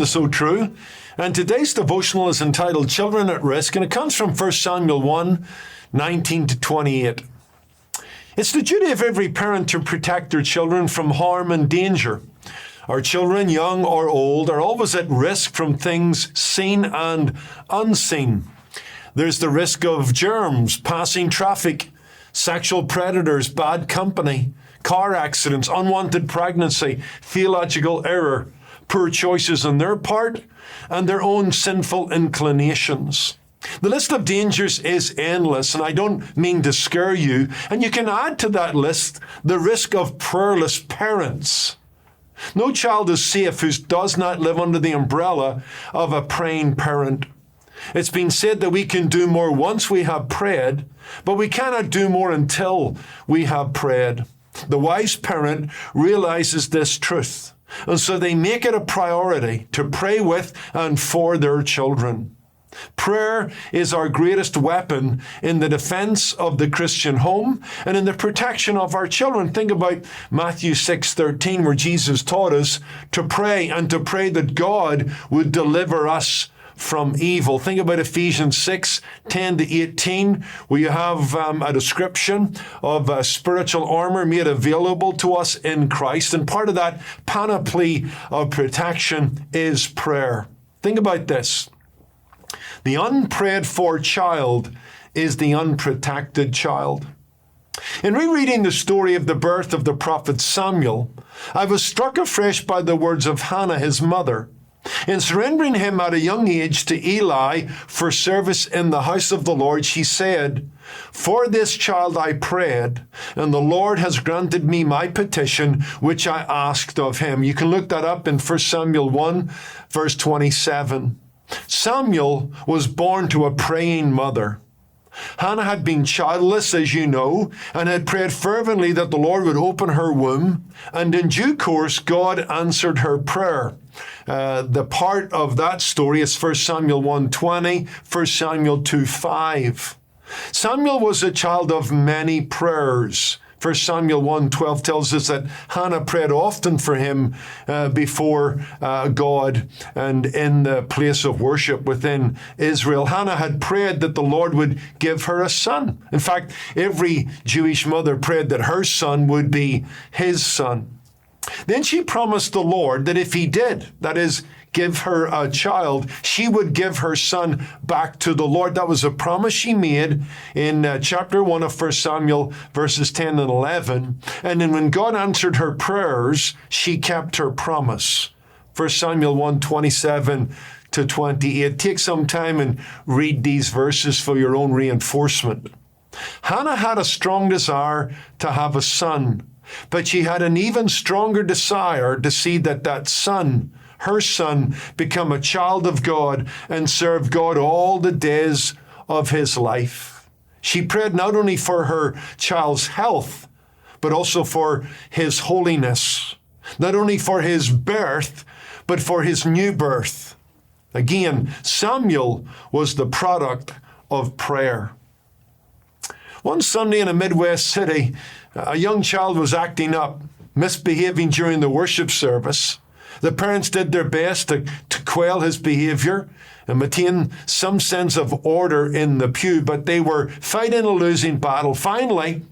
welcome to So True. And today's devotional is entitled Children at Risk, and it comes from 1 Samuel 1, 19 to 28. It's the duty of every parent to protect their children from harm and danger. Our children, young or old, are always at risk from things seen and unseen. There's the risk of germs, passing traffic, sexual predators, bad company, car accidents, unwanted pregnancy, theological error, poor choices on their part, and their own sinful inclinations. The list of dangers is endless, and I don't mean to scare you. And you can add to that list the risk of prayerless parents. No child is safe who does not live under the umbrella of a praying parent. It's been said that we can do more once we have prayed, but we cannot do more until we have prayed. The wise parent realizes this truth, and so they make it a priority to pray with and for their children. Prayer is our greatest weapon in the defense of the Christian home and in the protection of our children. Think about Matthew 6:13, where Jesus taught us to pray and to pray that God would deliver us from evil. Think about Ephesians 6:10 to 18, where you have a description of spiritual armor made available to us in Christ. And part of that panoply of protection is prayer. Think about this. The unprayed for child is the unprotected child. In rereading the story of the birth of the prophet Samuel, I was struck afresh by the words of Hannah, his mother. In surrendering him at a young age to Eli for service in the house of the Lord, she said, "For this child I prayed, and the Lord has granted me my petition, which I asked of him." You can look that up in 1 Samuel 1, verse 27. Samuel was born to a praying mother. Hannah had been childless, as you know, and had prayed fervently that the Lord would open her womb, and in due course, God answered her prayer. The part of that story is 1 Samuel 1:20, 1 Samuel 2:5. Samuel was a child of many prayers. 1 Samuel 1:12 tells us that Hannah prayed often for him before God and in the place of worship within Israel. Hannah had prayed that the Lord would give her a son. In fact, every Jewish mother prayed that her son would be his son. Then she promised the Lord that if he did, that is, give her a child, she would give her son back to the Lord. That was a promise she made in chapter 1 of 1 Samuel, verses 10 and 11. And then when God answered her prayers, she kept her promise. 1 Samuel 1:27 to 28. Take some time and read these verses for your own reinforcement. Hannah had a strong desire to have a son, but she had an even stronger desire to see that son, her son, become a child of God and serve God all the days of his life. She prayed not only for her child's health, but also for his holiness, not only for his birth, but for his new birth. Again, Samuel was the product of prayer. One Sunday in a Midwest city, a young child was acting up, misbehaving during the worship service. The parents did their best to quell his behavior and maintain some sense of order in the pew, but they were fighting a losing battle. Finally,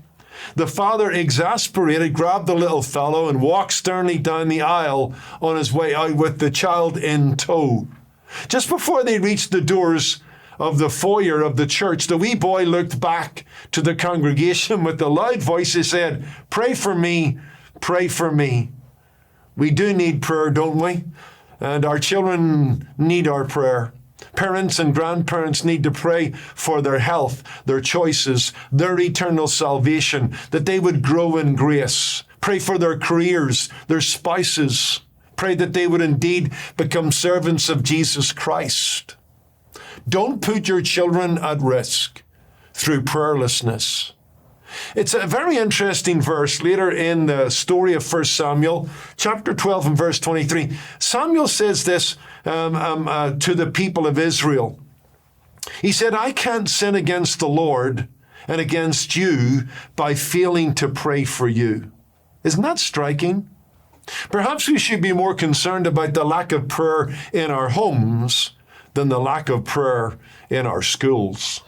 the father, exasperated, grabbed the little fellow and walked sternly down the aisle on his way out with the child in tow. Just before they reached the doors of the foyer of the church, the wee boy looked back to the congregation with a loud voice. He said, "Pray for me, pray for me." We do need prayer, don't we? And our children need our prayer. Parents and grandparents need to pray for their health, their choices, their eternal salvation, that they would grow in grace. Pray for their careers, their spouses. Pray that they would indeed become servants of Jesus Christ. Don't put your children at risk through prayerlessness. It's a very interesting verse later in the story of 1 Samuel, chapter 12 and verse 23. Samuel says this to the people of Israel. He said, "I can't sin against the Lord and against you by failing to pray for you." Isn't that striking? Perhaps we should be more concerned about the lack of prayer in our homes than the lack of prayer in our schools.